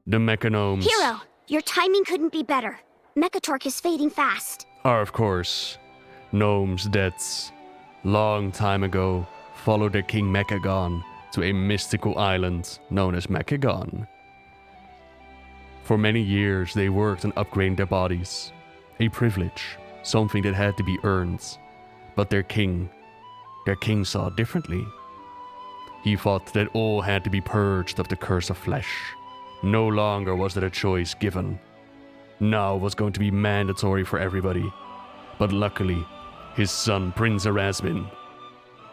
The Mechagnomes Hero, your timing couldn't be better. Mekkatorque is fading fast. are, of course, gnomes that, long time ago, followed their king Mechagon to a mystical island known as Mechagon. For many years, they worked on upgrading their bodies. A privilege, something that had to be earned. But their king saw it differently. He thought that all had to be purged of the curse of flesh. No longer was there a choice given. Now it was going to be mandatory for everybody. But luckily, his son, Prince Erasmin,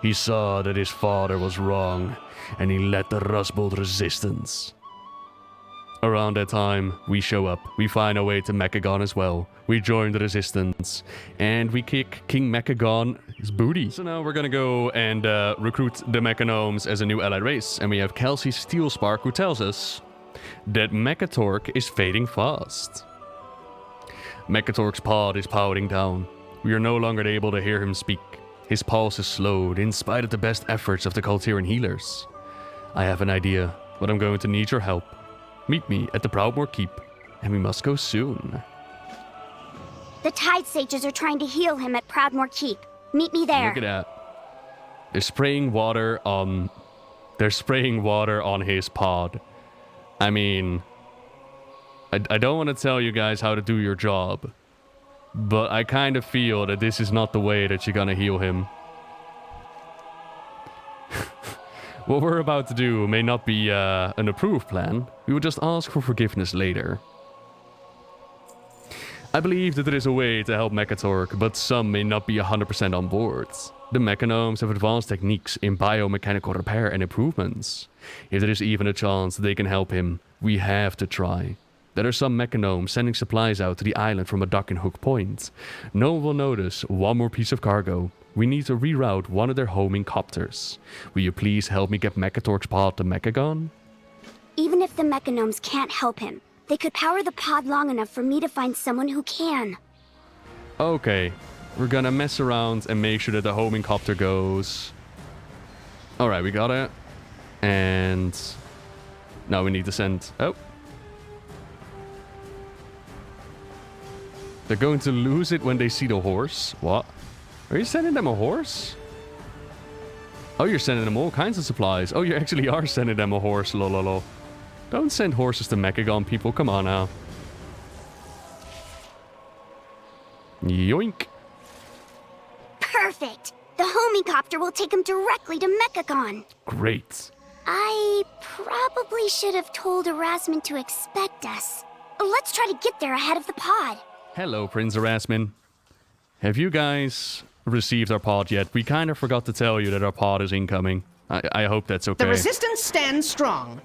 he saw that his father was wrong, and he led the Rustbolt resistance. Around that time, we show up, we find our way to Mechagon as well. We join the resistance, and we kick King Mechagon's booty. So now we're gonna go and recruit the Mechagnomes as a new allied race. And we have Kelsey Steelspark, who tells us that Mekkatorque is fading fast. Mekkatorque's pod is powering down. We are no longer able to hear him speak. His pulse is slowed, in spite of the best efforts of the Cultiran healers. I have an idea, but I'm going to need your help. Meet me at the Proudmoore Keep, and we must go soon. The Tide Sages are trying to heal him at Proudmoore Keep. Meet me there. Look at that. They're spraying water on his pod. I mean, I don't want to tell you guys how to do your job, but I kind of feel that this is not the way that you're gonna heal him. What we're about to do may not be an approved plan. We will just ask for forgiveness later. I believe that there is a way to help Mekkatorque, but some may not be 100% on board. The Mechagnomes have advanced techniques in biomechanical repair and improvements. If there is even a chance that they can help him, we have to try. There are some Mechagnomes sending supplies out to the island from a dock in Hook Point. No one will notice one more piece of cargo. We need to reroute one of their homing copters. Will you please help me get Mekkatorque's pod to Mechagon? Even if the Mechagnomes can't help him, they could power the pod long enough for me to find someone who can. Okay, we're gonna mess around and make sure that the homing copter goes. Alright, we got it. And now we need to send... Oh. They're going to lose it when they see the horse. What? Are you sending them a horse? Oh, you're sending them all kinds of supplies. Oh, you actually are sending them a horse. Lololo. Don't send horses to Mechagon, people. Come on now. Yoink. Perfect! The homicopter will take him directly to Mechagon. Great. I probably should have told Erasmin to expect us. Let's try to get there ahead of the pod. Hello, Prince Erasmin. Have you guys received our pod yet? We kind of forgot to tell you that our pod is incoming. I hope that's okay. The resistance stands strong.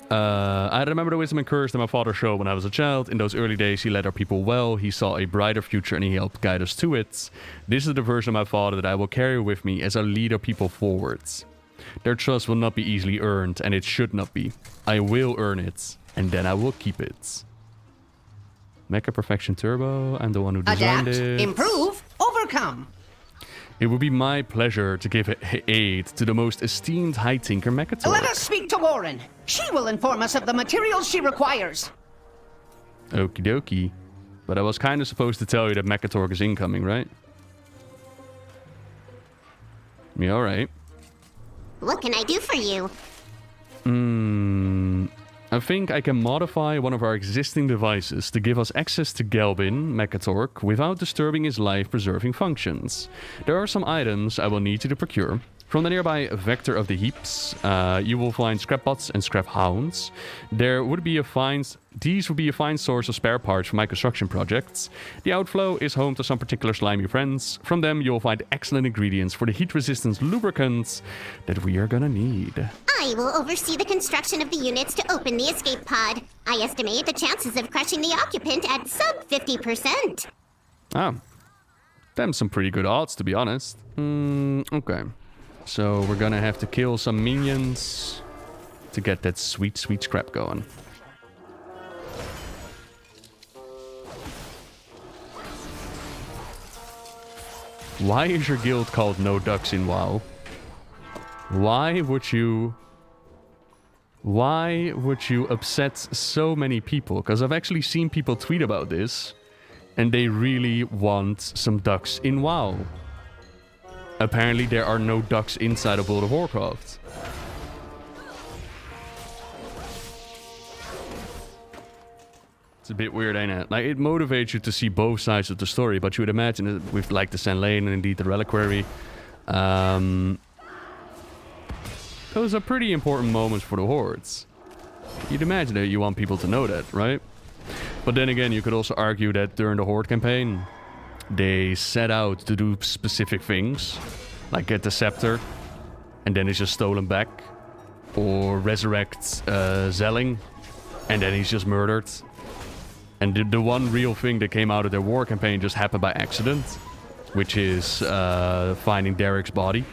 I remember the wisdom and courage that my father showed when I was a child. In those early days, he led our people well. He saw a brighter future and he helped guide us to it. This is the version of my father that I will carry with me as I lead our people forwards. Their trust will not be easily earned, and it should not be. I will earn it, and then I will keep it. Mecha Perfection Turbo, I'm the one who designed Adapt, it. improve, overcome. It would be my pleasure to give aid to the most esteemed High Tinker Mekkatorque. Let us speak to Warren. She will inform us of the materials she requires. Okie dokie. But I was kind of supposed to tell you that Mekkatorque is incoming, right? Yeah, alright. What can I do for you? I think I can modify one of our existing devices to give us access to Gelbin, Mekkatorque, without disturbing his life-preserving functions. There are some items I will need you to procure. From the nearby Vector of the Heaps, you will find scrap bots and scrap hounds. These would be a fine source of spare parts for my construction projects. The outflow is home to some particular slimy friends. From them, you will find excellent ingredients for the heat-resistant lubricants that we are gonna need. I will oversee the construction of the units to open the escape pod. I estimate the chances of crushing the occupant at sub 50%. Ah, them some pretty good odds, to be honest. Okay. So we're gonna have to kill some minions to get that sweet, sweet scrap going. Why is your guild called No Ducks in WoW? Why would you Why would you upset so many people? Because I've actually seen people tweet about this, and they really want some ducks in WoW. Apparently there are no ducks inside of World of Warcraft. It's a bit weird, ain't it? Like, it motivates you to see both sides of the story, but you would imagine it with, like, the Sand Lane and indeed the Reliquary. Those are pretty important moments for the Hordes. You'd imagine that you want people to know that, right? But then again, you could also argue that during the Horde campaign, they set out to do specific things, like get the scepter, and then it's just stolen back, or resurrect Zelling, and then he's just murdered. And the one real thing that came out of their war campaign just happened by accident, which is finding Derek's body,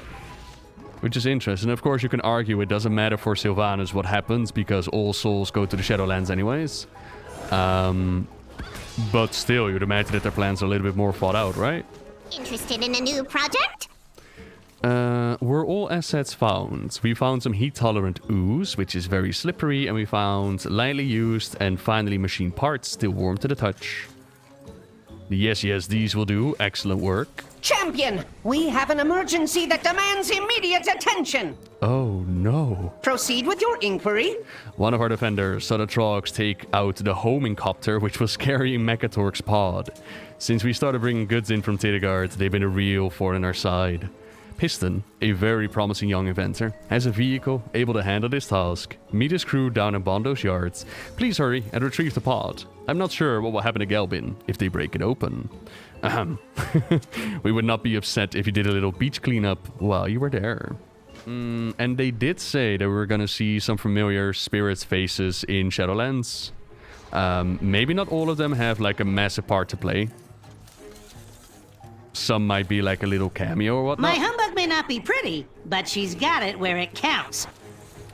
which is interesting. Of course, you can argue it doesn't matter for Sylvanas what happens, because all souls go to the Shadowlands anyways. But still, you'd imagine that their plans are a little bit more thought out, right? Interested in a new project? Were all assets found? We found some heat-tolerant ooze, which is very slippery, and we found lightly used and finally machined parts, still warm to the touch. Yes, these will do. Excellent work. Champion, we have an emergency that demands immediate attention. Oh, no. Proceed with your inquiry. One of our defenders saw the Trogs take out the homing copter, which was carrying Mekkatorque's pod. Since we started bringing goods in from Tidegard, they've been a real thorn in our side. Piston, a very promising young inventor, has a vehicle able to handle this task. Meet his crew down in Bondo's yards. Please hurry and retrieve the pod. I'm not sure what will happen to Gelbin if they break it open. We would not be upset if you did a little beach cleanup while you were there. And they did say that we were gonna see some familiar spirits' faces in Shadowlands. Maybe not all of them have like a massive part to play. Some might be like a little cameo or whatnot. My humbug may not be pretty, but she's got it where it counts.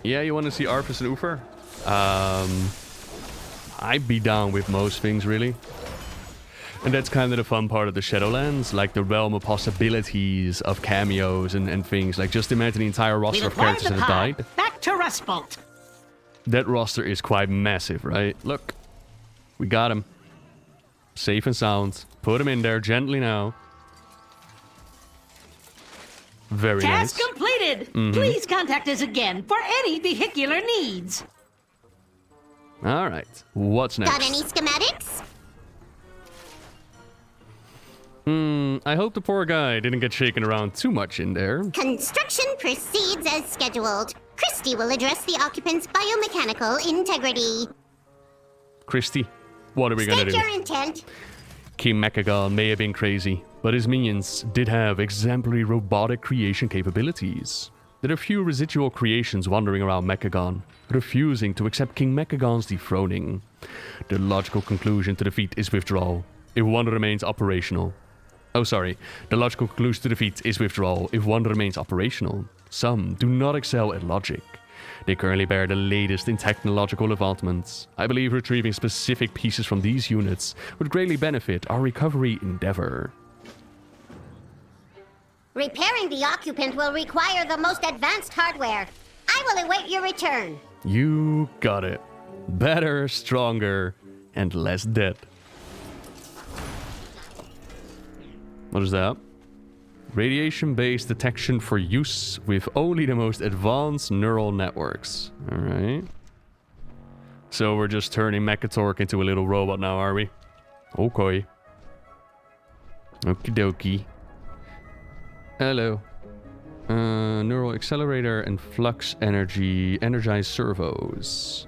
Yeah, you want to see Arthas and Uther? I'd be down with most things, really. And that's kind of the fun part of the Shadowlands, like the realm of possibilities of cameos and things. Like, just imagine the entire roster of characters that have died. Back to Rustbolt. That roster is quite massive, right? Look, we got him. Safe and sound. Put him in there gently now. Very nice. Task completed. Please contact us again for any vehicular needs. All right. What's next? Got any schematics? I hope the poor guy didn't get shaken around too much in there. Construction proceeds as scheduled. Christy will address the occupant's biomechanical integrity. Christy, what are we gonna do? State your intent. King Mechagon may have been crazy, but his minions did have exemplary robotic creation capabilities. There are few residual creations wandering around Mechagon, refusing to accept King Mechagon's dethroning. The logical conclusion to defeat is withdrawal, if one remains operational. The logical conclusion to defeat is withdrawal if one remains operational. Some do not excel at logic. They currently bear the latest in technological advancements. I believe retrieving specific pieces from these units would greatly benefit our recovery endeavor. Repairing the occupant will require the most advanced hardware. I will await your return. You got it. Better, stronger, and less dead. What is that? Radiation-based detection for use with only the most advanced neural networks. Alright. So we're just turning Mekkatorque into a little robot now, are we? Okay. Okie dokie. Hello. Neural accelerator and flux energy. Energized servos.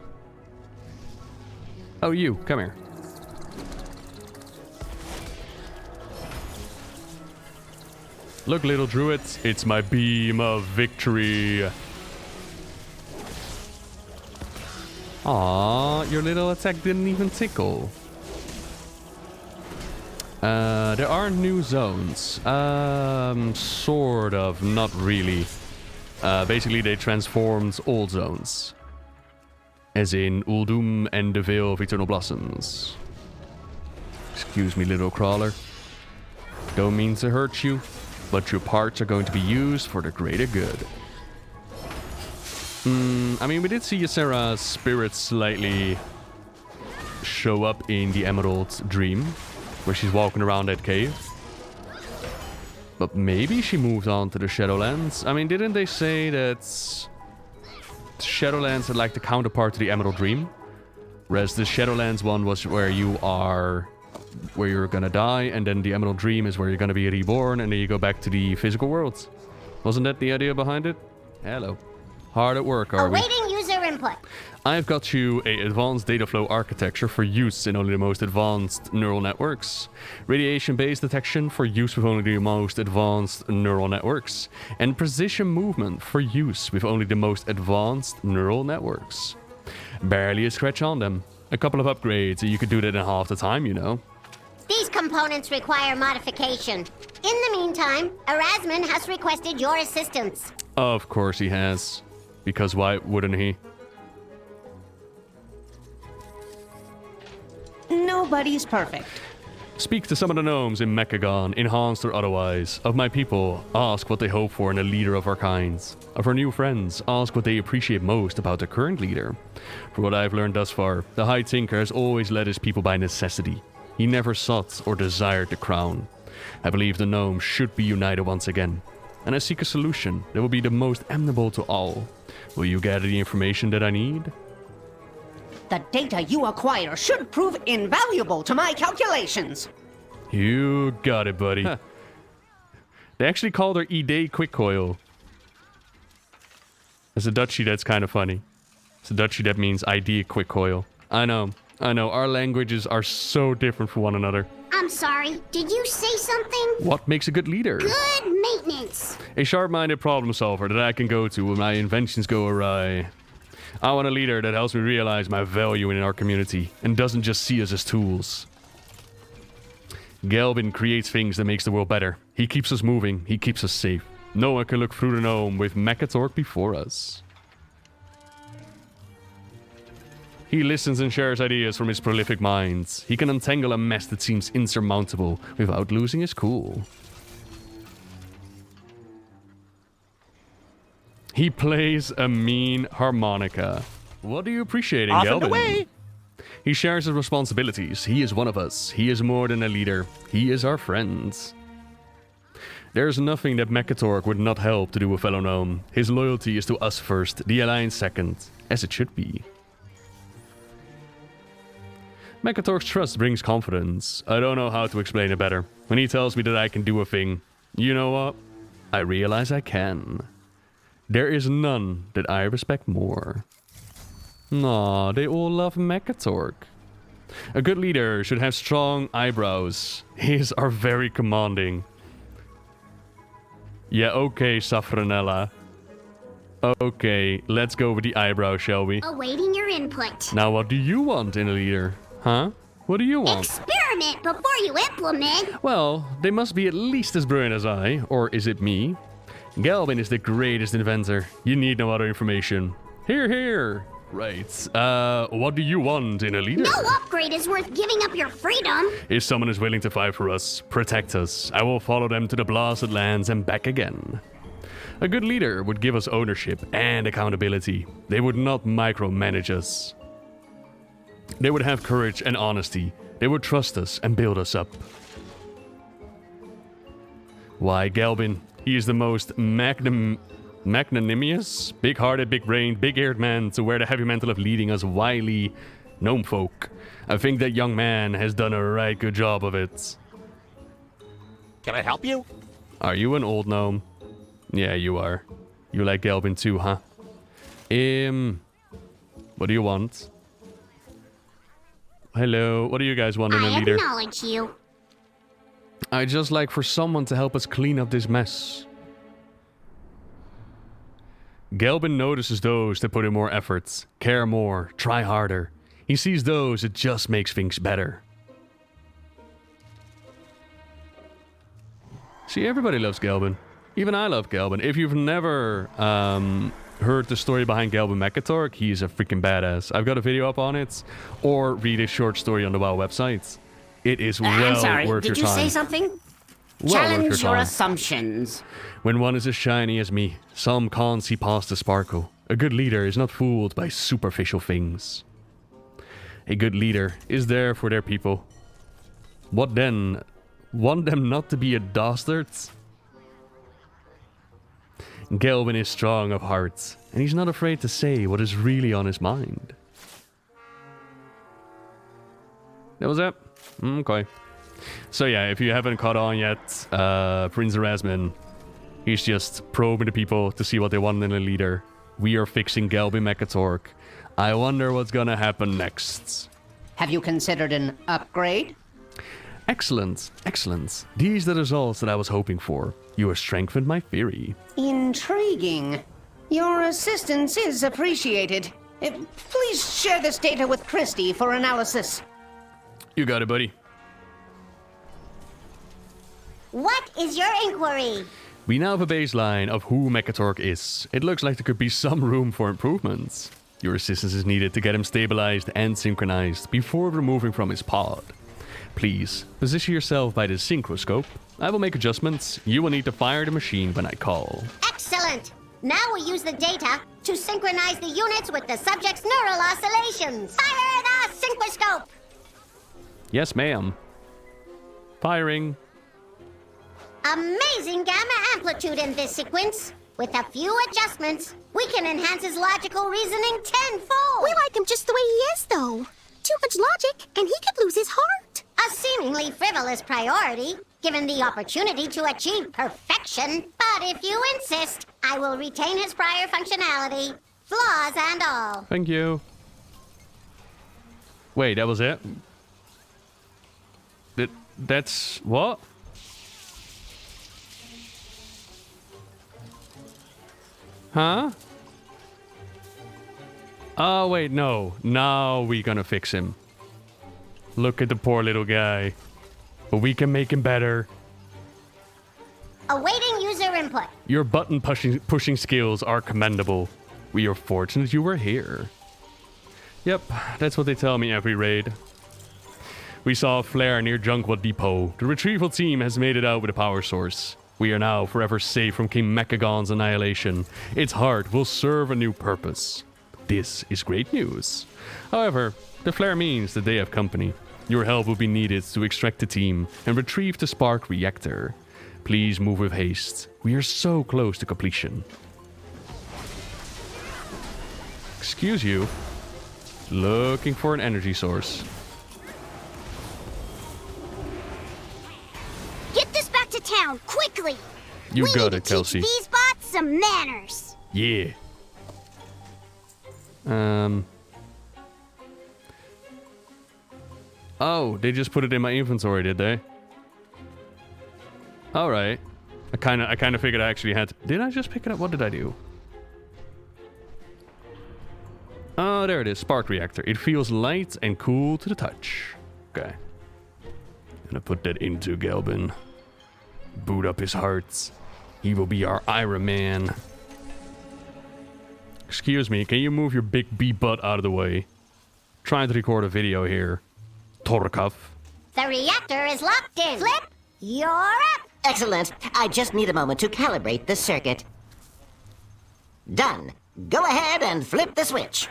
Oh, you. Come here. Look, little druid, it's my beam of victory. Aww, your little attack didn't even tickle. There are new zones. Sort of, not really. Basically, they transformed old zones. As in Uldum and the Veil of Eternal Blossoms. Excuse me, little crawler. Don't mean to hurt you, but your parts are going to be used for the greater good. I mean, we did see Ysera's spirit slightly show up in the Emerald Dream, where she's walking around that cave. But maybe she moved on to the Shadowlands. I mean, didn't they say that Shadowlands are like the counterpart to the Emerald Dream? Whereas the Shadowlands one was where you're gonna die, and then the Emerald Dream is where you're gonna be reborn, and then you go back to the physical world. Wasn't that the idea behind it? Hello. Hard at work, are we? Awaiting user input. I've got you a advanced data flow architecture for use in only the most advanced neural networks, radiation-based detection for use with only the most advanced neural networks, and precision movement for use with only the most advanced neural networks. Barely a scratch on them. A couple of upgrades, and you could do that in half the time, you know. These components require modification. In the meantime, Erasmus has requested your assistance. Of course he has. Because why wouldn't he? Nobody's perfect. Speak to some of the gnomes in Mechagon, enhanced or otherwise. Of my people, ask what they hope for in a leader of our kinds. Of our new friends, ask what they appreciate most about their current leader. For what I've learned thus far, the High Tinker has always led his people by necessity. He never sought or desired the crown. I believe the gnomes should be united once again. And I seek a solution that will be the most amenable to all. Will you gather the information that I need? The data you acquire should prove invaluable to my calculations. You got it, buddy. They actually called her Ide Quick Coil. As a Dutchie, that's kind of funny. As a Dutchie, that means idea quick coil. I know. Our languages are so different from one another. I'm sorry, did you say something? What makes a good leader? Good maintenance. A sharp-minded problem solver that I can go to when my inventions go awry. I want a leader that helps me realize my value in our community and doesn't just see us as tools. Gelbin creates things that makes the world better. He keeps us moving. He keeps us safe. No one can look through the gnome with Mekkatorque before us. He listens and shares ideas from his prolific minds. He can untangle a mess that seems insurmountable without losing his cool. He plays a mean harmonica. What are you appreciating, Off Gelbin? and away! He shares his responsibilities. He is one of us. He is more than a leader. He is our friend. There's nothing that Mekkatorque would not help to do a fellow gnome. His loyalty is to us first, the Alliance second, as it should be. Mekkatorque's trust brings confidence. I don't know how to explain it better. When he tells me that I can do a thing, you know what? I realize I can. There is none that I respect more. Aw, they all love Mekkatorque. A good leader should have strong eyebrows. His are very commanding. Yeah, okay, Safranella. Okay, let's go with the eyebrow, shall we? Awaiting your input. Now, what do you want in a leader? Huh? What do you want? Experiment before you implement. Well, they must be at least as brilliant as I, or is it me? Gelbin is the greatest inventor. You need no other information. Hear, hear. Right. What do you want in a leader? No upgrade is worth giving up your freedom. If someone is willing to fight for us, protect us, I will follow them to the blasted lands and back again. A good leader would give us ownership and accountability. They would not micromanage us. They would have courage and honesty. They would trust us and build us up. Why, Gelbin, he is the most magnanimous, big-hearted, big-brained, big-eared man to wear the heavy mantle of leading us wily gnome folk. I think that young man has done a right good job of it. Can I help you? Are you an old gnome? Yeah, you are. You like Gelbin too, huh? What do you want? Hello, what do you guys want in a I leader? acknowledge you. I'd just like for someone to help us clean up this mess. Gelbin notices those that put in more efforts, care more, try harder. He sees those that just makes things better. See, everybody loves Gelbin. Even I love Gelbin. If you've never heard the story behind Gelbin Mekkatorque, he's a freaking badass. I've got a video up on it, or read a short story on the WoW website. It is well I'm sorry, worth your did you time. say something? Well Challenge worth your time. assumptions. When one is as shiny as me, some can't see past the sparkle. A good leader is not fooled by superficial things. A good leader is there for their people. What then? Want them not to be a dastard? Gelbin is strong of heart, and he's not afraid to say what is really on his mind. That was it? Okay. So yeah, if you haven't caught on yet, Prince Erasmus, he's just probing the people to see what they want in a leader. We are fixing Gelbin Mekkatorque. I wonder what's gonna happen next. Have you considered an upgrade? Excellent, excellent. These are the results that I was hoping for. You have strengthened my theory. Intriguing. Your assistance is appreciated. Please share this data with Christie for analysis. You got it, buddy. What is your inquiry? We now have a baseline of who Mekkatorque is. It looks like there could be some room for improvements. Your assistance is needed to get him stabilized and synchronized before removing from his pod. Please, position yourself by the synchroscope. I will make adjustments. You will need to fire the machine when I call. Excellent! Now we use the data to synchronize the units with the subject's neural oscillations. Fire the synchroscope! Yes, ma'am. Firing. Amazing gamma amplitude in this sequence. With a few adjustments, we can enhance his logical reasoning tenfold. We like him just the way he is, though. Too much logic, and he could lose his heart. A seemingly frivolous priority, given the opportunity to achieve perfection. But if you insist, I will retain his prior functionality, flaws and all. Thank you. Wait, that was it? That's what? Huh? Oh, wait, no. Now we're gonna fix him. Look at the poor little guy. But we can make him better. Awaiting user input. Your button pushing skills are commendable. We are fortunate you were here. Yep, that's what they tell me every raid. We saw a flare near Junkwell Depot. The retrieval team has made it out with a power source. We are now forever safe from King Mechagon's annihilation. Its heart will serve a new purpose. This is great news. However, the flare means that they have company. Your help will be needed to extract the team and retrieve the spark reactor. Please move with haste. We are so close to completion. Excuse you. Looking for an energy source. Get this back to town, quickly! You we got need it, to Kelsey. teach these bots some manners. Yeah. Oh, they just put it in my inventory, did they? All right. I kind of figured I actually had to. Did I just pick it up? What did I do? Oh, there it is. Spark reactor. It feels light and cool to the touch. Okay. Gonna put that into Gelbin. Boot up his heart. He will be our Iron Man. Excuse me, can you move your big bee butt out of the way? Trying to record a video here. Torkov. The reactor is locked in. Flip, you're up. Excellent. I just need a moment to calibrate the circuit. Done. Go ahead and flip the switch.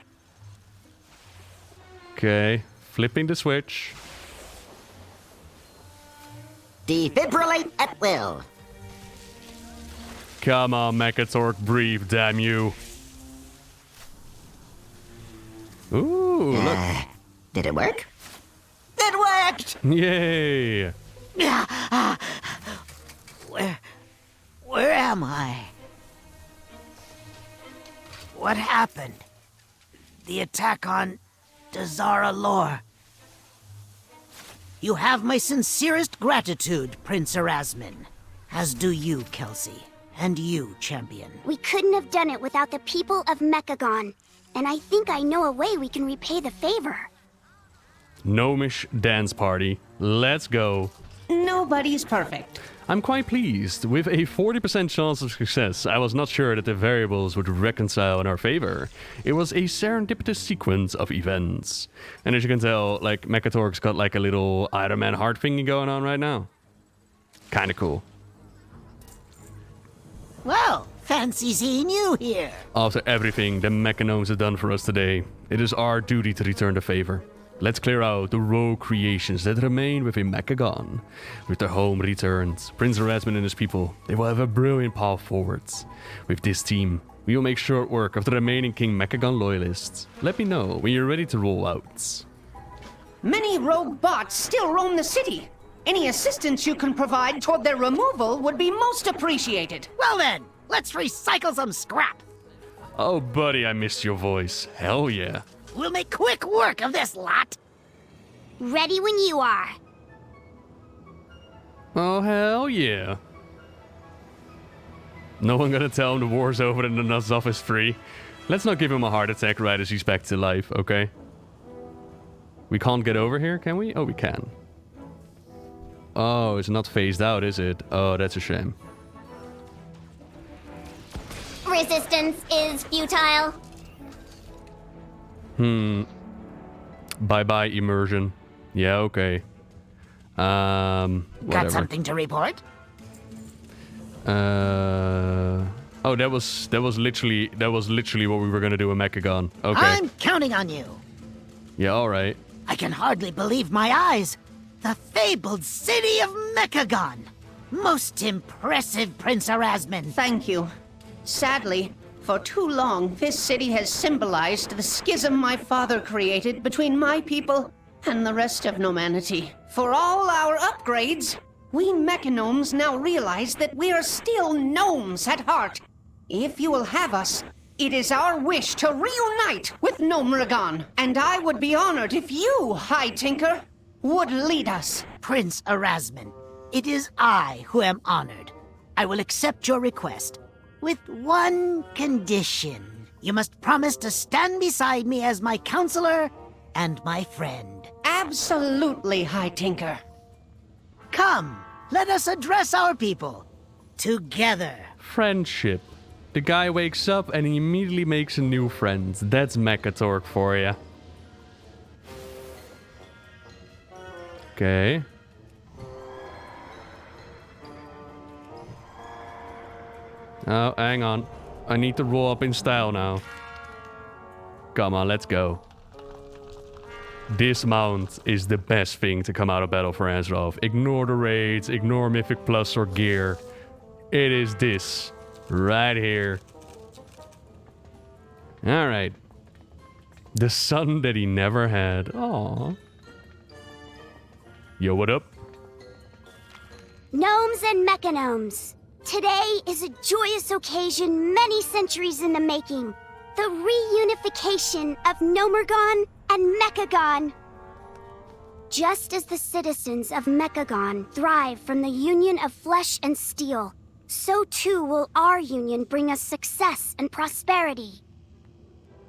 Okay, flipping the switch. Defibrillate at will. Come on, Mekkatorque, breathe, damn you. Ooh, look. Did it work? It worked! Yay! Where am I? What happened? The attack on Dazar'alor. You have my sincerest gratitude, Prince Erasmus. As do you, Kelsey. And you, Champion. We couldn't have done it without the people of Mechagon. And I think I know a way we can repay the favor. Gnomish dance party. Let's go. Nobody's perfect. I'm quite pleased. With a 40% chance of success, I was not sure that the variables would reconcile in our favor. It was a serendipitous sequence of events. And as you can tell, like, Mekkatorque's got like a little Iron Man heart thingy going on right now. Kinda cool. Well, Fancy seeing you here. After everything the Mechagnomes have done for us today, it is our duty to return the favor. Let's clear out the rogue creations that remain within Mechagon. With their home returned, Prince Erasmus and his people, they will have a brilliant path forwards. With this team, we will make short work of the remaining King Mechagon loyalists. Let me know when you're ready to roll out. Many rogue bots still roam the city. Any assistance you can provide toward their removal would be most appreciated. Well then, let's recycle some scrap. Oh buddy, I missed your voice. Hell yeah. We'll make quick work of this lot. Ready when you are. Oh hell yeah. No one gonna tell him the war's over and the nut off is free. Let's not give him a heart attack right as he's back to life, okay? We can't get over here, can we? Oh, we can. Oh, it's not phased out, is it? Oh, that's a shame. Resistance is futile. Bye-bye, immersion. Yeah, okay. Whatever. Got something to report? Oh, that was literally what we were gonna do in Mechagon. Okay. I'm counting on you. Yeah, alright. I can hardly believe my eyes. The fabled city of Mechagon. Most impressive, Prince Erasmus. Thank you. Sadly, for too long, this city has symbolized the schism my father created between my people and the rest of humanity. For all our upgrades, we Mechagnomes now realize that we are still gnomes at heart. If you will have us, it is our wish to reunite with Gnomekind, and I would be honored if you, High Tinker, would lead us. Prince Erasmus, it is I who am honored. I will accept your request, with one condition. You must promise to stand beside me as my counselor and my friend. Absolutely, High Tinker. Come, let us address our people. Together. Friendship. The guy wakes up and he immediately makes a new friend. That's Mekkatorque for you. Okay. Oh, hang on. I need to roll up in style now. Come on, let's go. This mount is the best thing to come out of battle for Azeroth. Ignore the raids, ignore Mythic Plus or gear. It is this. Right here. Alright. The son that he never had. Aww. Yo, what up? Gnomes and Mechagnomes. Today is a joyous occasion many centuries in the making. The reunification of Gnomekind and Mechagon. Just as the citizens of Mechagon thrive from the union of flesh and steel, so too will our union bring us success and prosperity.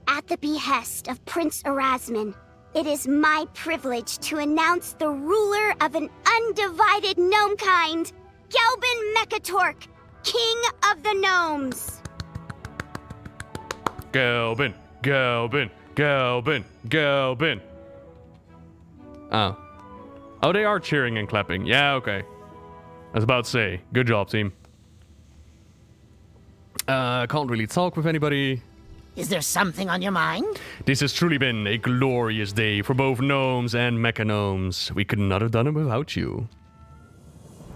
At the behest of Prince Erasmus, it is my privilege to announce the ruler of an undivided gnomekind, Gelbin Mekkatorque, King of the Gnomes. Gelbin, Gelbin, Gelbin, Gelbin. Oh. Oh, they are cheering and clapping. Yeah, okay. I was about to say, good job, team. Can't really talk with anybody. Is there something on your mind? This has truly been a glorious day for both gnomes and mechagnomes. We could not have done it without you.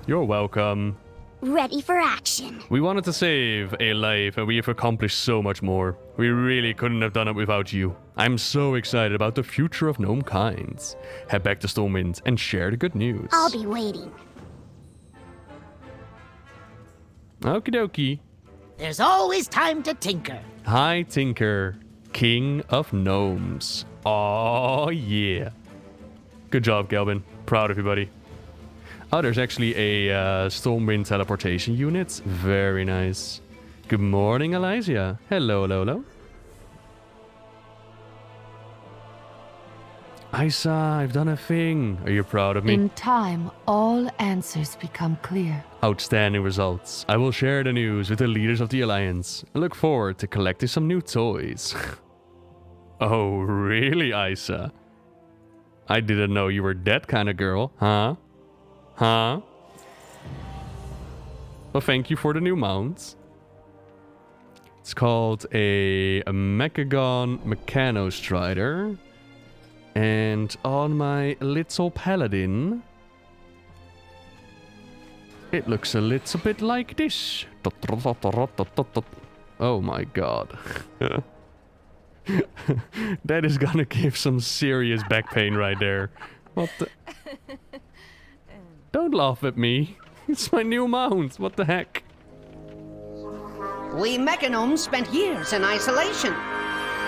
You're welcome. Ready for action. We wanted to save a life, and we have accomplished so much more. We really couldn't have done it without you. I'm so excited about the future of gnomekind. Head back to Stormwind and share the good news. I'll be waiting. Okie dokie. There's always time to tinker. Hi, Tinker, King of Gnomes. Oh yeah. Good job, Gelbin. Proud of you, buddy. Oh, there's actually a Stormwind teleportation unit. Very nice. Good morning, Elysia. Hello, hello, hello. Isa, I've done a thing. Are you proud of me? In time, all answers become clear. Outstanding results. I will share the news with the leaders of the Alliance. I look forward to collecting some new toys. Oh, really, Isa? I didn't know you were that kind of girl, huh? Huh? Well, thank you for the new mounts. It's called a Mechagon Mechanostrider. And on my little paladin, it looks a little bit like this. Oh my god. That is gonna give some serious back pain right there. What the... Don't laugh at me. It's my new mount. What the heck? We Mechagnomes spent years in isolation,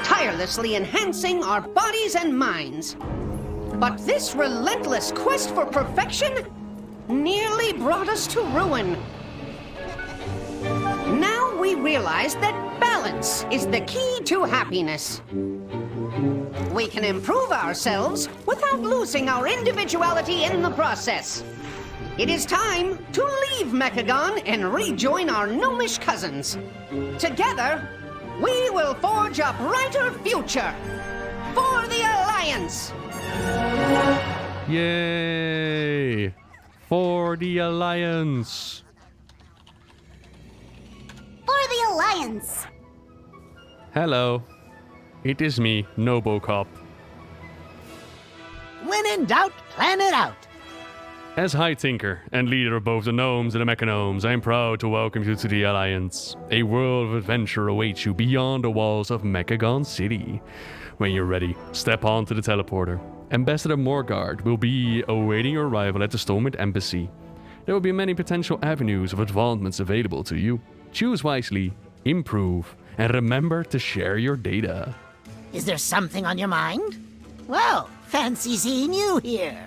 tirelessly enhancing our bodies and minds. But this relentless quest for perfection nearly brought us to ruin. Now we realize that balance is the key to happiness. We can improve ourselves without losing our individuality in the process. It is time to leave Mechagon and rejoin our gnomish cousins. Together, we will forge a brighter future for the Alliance! Yay! For the Alliance! For the Alliance! Hello. It is me, Nobocop. When in doubt, plan it out. As High Tinker and leader of both the Gnomes and the Mechagnomes, I am proud to welcome you to the Alliance. A world of adventure awaits you beyond the walls of Mechagon City. When you're ready, step onto the teleporter. Ambassador Morgard will be awaiting your arrival at the Stormwind Embassy. There will be many potential avenues of advancements available to you. Choose wisely, improve, and remember to share your data. Is there something on your mind? Well, fancy seeing you here.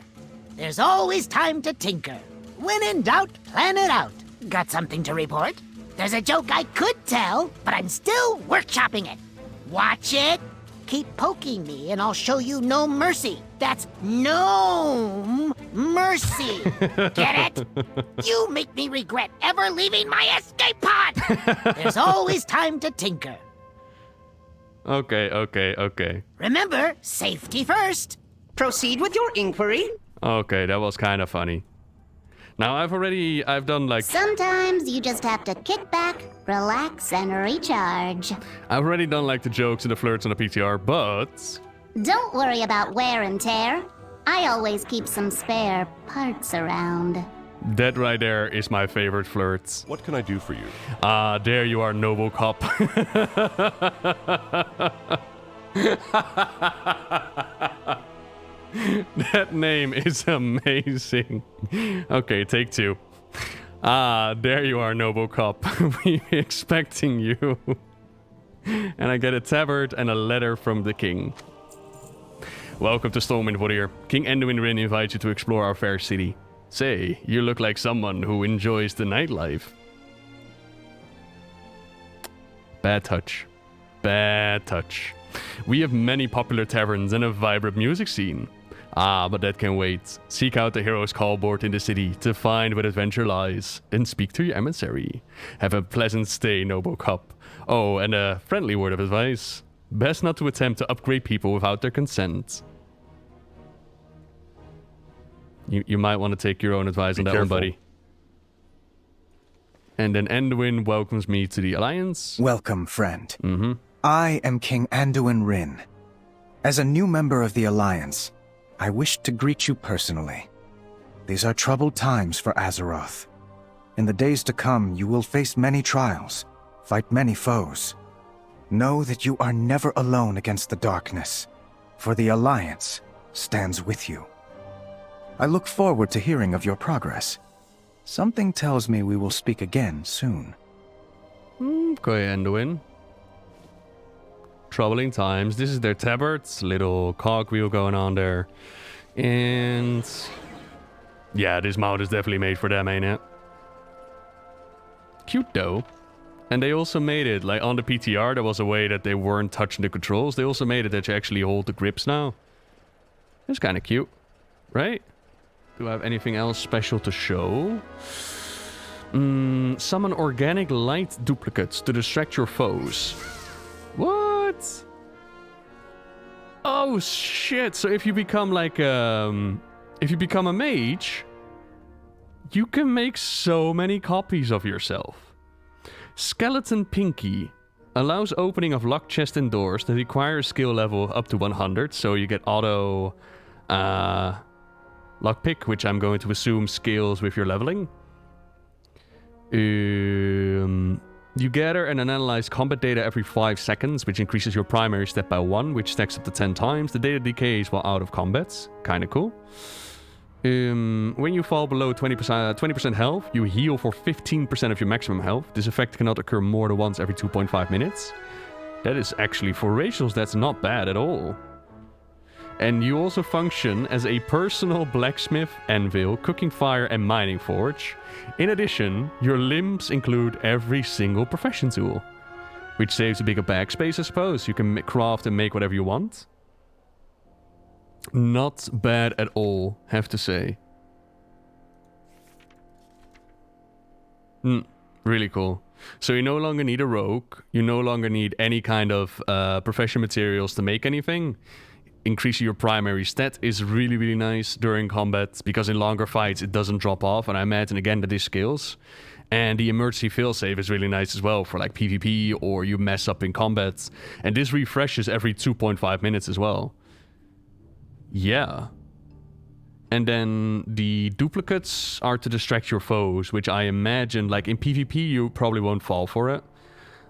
There's always time to tinker. When in doubt, plan it out. Got something to report? There's a joke I could tell, but I'm still workshopping it. Watch it. Keep poking me and I'll show you no mercy. That's gnome mercy. Get it? You make me regret ever leaving my escape pod. There's always time to tinker. Okay. Remember, safety first. Proceed with your inquiry. Okay, that was kind of funny. Now, I've done like... Sometimes you just have to kick back, relax, and recharge. I've already done like the jokes and the flirts on the PTR, but... Don't worry about wear and tear. I always keep some spare parts around. That right there is my favorite flirt. What can I do for you? There you are, Nobocop. That name is amazing. Okay, take two. There you are, Nobocop. We expecting you. And I get a tabard and a letter from the king. Welcome to Stormwind Warrior. King Anduin Rin invites you to explore our fair city. Say, you look like someone who enjoys the nightlife. Bad touch. Bad touch. We have many popular taverns and a vibrant music scene. But that can wait. Seek out the hero's call board in the city to find where adventure lies. Then speak to your emissary. Have a pleasant stay, Nobocop. Oh, and a friendly word of advice. Best not to attempt to upgrade people without their consent. You might want to take your own advice on that one, buddy. And then Anduin welcomes me to the Alliance. Welcome, friend. I am King Anduin Rin. As a new member of the Alliance, I wish to greet you personally. These are troubled times for Azeroth. In the days to come, you will face many trials, fight many foes. Know that you are never alone against the darkness, for the Alliance stands with you. I look forward to hearing of your progress. Something tells me we will speak again soon. Okay, Anduin. Troubling times. This is their tabards. Little cogwheel going on there. And... yeah, this mount is definitely made for them, ain't it? Cute, though. And they also made it, like on the PTR, there was a way that they weren't touching the controls. They also made it that you actually hold the grips now. It's kind of cute, right? Do I have anything else special to show? Summon organic light duplicates to distract your foes. What? Oh shit! So if you become like if you become a mage, you can make so many copies of yourself. Skeleton Pinky Allows opening of locked chests and doors that require a skill level up to 100. So you get auto lockpick, which I'm going to assume scales with your leveling. You gather and analyze combat data every 5 seconds, which increases your primary stat by 1, which stacks up to 10 times. The data decays while out of combat. Kinda cool. When you fall below 20% health, you heal for 15% of your maximum health. This effect cannot occur more than once every 2.5 minutes. That is actually, for racials, that's not bad at all. And you also function as a personal blacksmith, anvil, cooking fire, and mining forge. In addition, your limbs include every single profession tool, which saves a bigger backspace, I suppose. You can craft and make whatever you want. Not bad at all, have to say. Really cool. So you no longer need a rogue. You no longer need any kind of profession materials to make anything. Increasing your primary stat is really, really nice during combat, because in longer fights it doesn't drop off, and I imagine again that this scales. And the emergency failsafe is really nice as well for like PvP or you mess up in combat. And this refreshes every 2.5 minutes as well. Yeah. And then the duplicates are to distract your foes, which I imagine, like in PvP, you probably won't fall for it.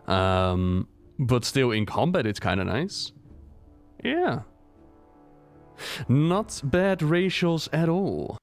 But still in combat, it's kind of nice. Yeah. Not bad racials at all.